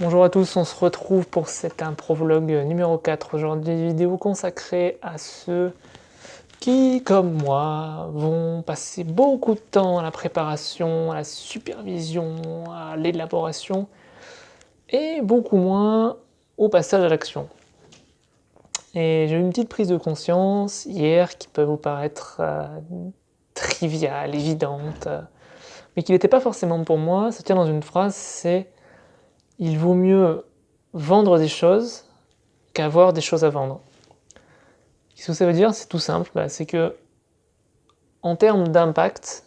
Bonjour à tous, on se retrouve pour cet improvlog numéro 4. Aujourd'hui, vidéo consacrée à ceux qui, comme moi, vont passer beaucoup de temps à la préparation, à la supervision, à l'élaboration, et beaucoup moins au passage à l'action. Et j'ai eu une petite prise de conscience hier qui peut vous paraître triviale, évidente, mais qui n'était pas forcément pour moi. Ça tient dans une phrase, c'est « il vaut mieux vendre des choses qu'avoir des choses à vendre ». Ce que ça veut dire, c'est tout simple, c'est que en termes d'impact,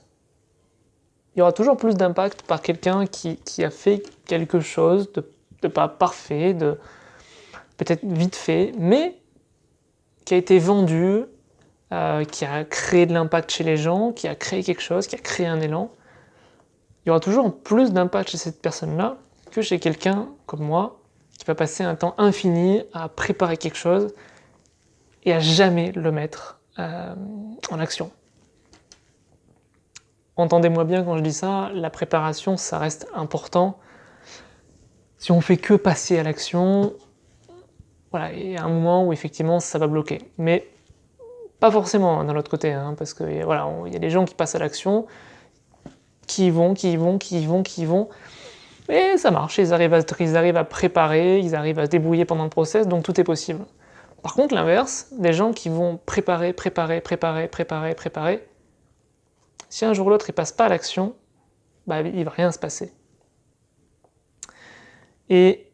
il y aura toujours plus d'impact par quelqu'un qui a fait quelque chose de pas parfait, de peut-être vite fait, mais qui a été vendu, qui a créé de l'impact chez les gens, qui a créé quelque chose, qui a créé un élan. Il y aura toujours plus d'impact chez cette personne-là que chez quelqu'un comme moi, qui va passer un temps infini à préparer quelque chose et à jamais le mettre en action. Entendez-moi bien quand je dis ça, la préparation, ça reste important. Si on fait que passer à l'action, voilà, il y a un moment où effectivement ça va bloquer. Mais pas forcément d'un autre côté, parce que voilà, il y a des gens qui passent à l'action, qui y vont, et ça marche, ils arrivent à préparer, ils arrivent à se débrouiller pendant le process, donc tout est possible. Par contre, l'inverse, des gens qui vont préparer, si un jour ou l'autre ils passent pas à l'action, il va rien se passer. Et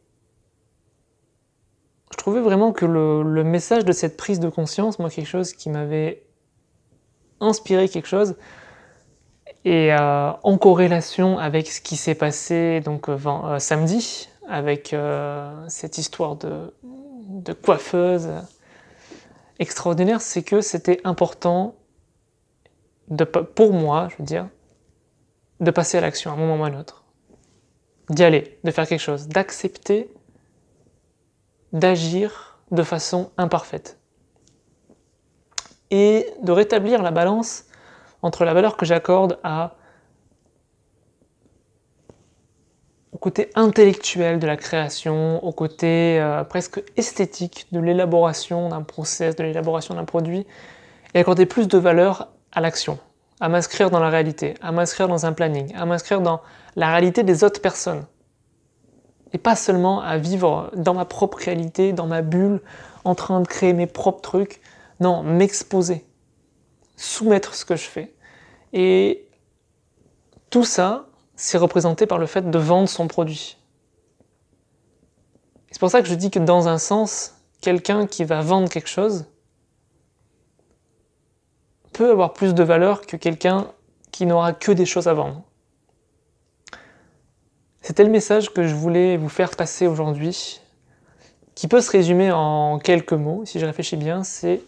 je trouvais vraiment que le message de cette prise de conscience, moi quelque chose qui m'avait inspiré quelque chose, et en corrélation avec ce qui s'est passé donc samedi, avec cette histoire de coiffeuse extraordinaire, c'est que c'était important pour moi, je veux dire, de passer à l'action à un moment ou à un autre, d'y aller, de faire quelque chose, d'accepter d'agir de façon imparfaite et de rétablir la balance entre la valeur que j'accorde au côté intellectuel de la création, au côté presque esthétique de l'élaboration d'un process, de l'élaboration d'un produit, et accorder plus de valeur à l'action, à m'inscrire dans la réalité, à m'inscrire dans un planning, à m'inscrire dans la réalité des autres personnes. Et pas seulement à vivre dans ma propre réalité, dans ma bulle, en train de créer mes propres trucs. Non, m'exposer, soumettre ce que je fais. Et tout ça, c'est représenté par le fait de vendre son produit. C'est pour ça que je dis que dans un sens, quelqu'un qui va vendre quelque chose peut avoir plus de valeur que quelqu'un qui n'aura que des choses à vendre. C'était le message que je voulais vous faire passer aujourd'hui, qui peut se résumer en quelques mots, si je réfléchis bien, c'est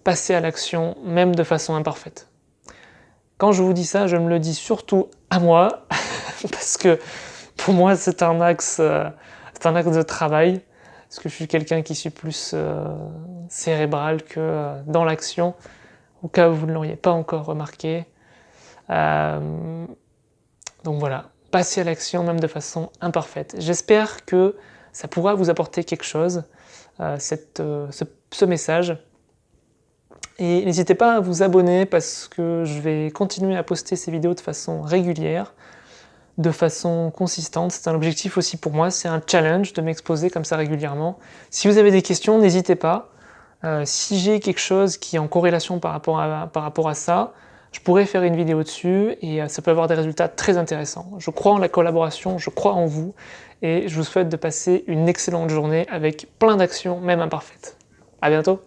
passer à l'action, même de façon imparfaite. Quand je vous dis ça, je me le dis surtout à moi, parce que pour moi c'est un axe de travail, parce que je suis quelqu'un qui suis plus cérébral que dans l'action, au cas où vous ne l'auriez pas encore remarqué. Donc voilà, passer à l'action même de façon imparfaite. J'espère que ça pourra vous apporter quelque chose, ce message. Et n'hésitez pas à vous abonner parce que je vais continuer à poster ces vidéos de façon régulière, de façon consistante. C'est un objectif aussi pour moi, c'est un challenge de m'exposer comme ça régulièrement. Si vous avez des questions, n'hésitez pas. Si j'ai quelque chose qui est en corrélation par rapport à ça, je pourrais faire une vidéo dessus et ça peut avoir des résultats très intéressants. Je crois en la collaboration, je crois en vous et je vous souhaite de passer une excellente journée avec plein d'actions, même imparfaites. À bientôt!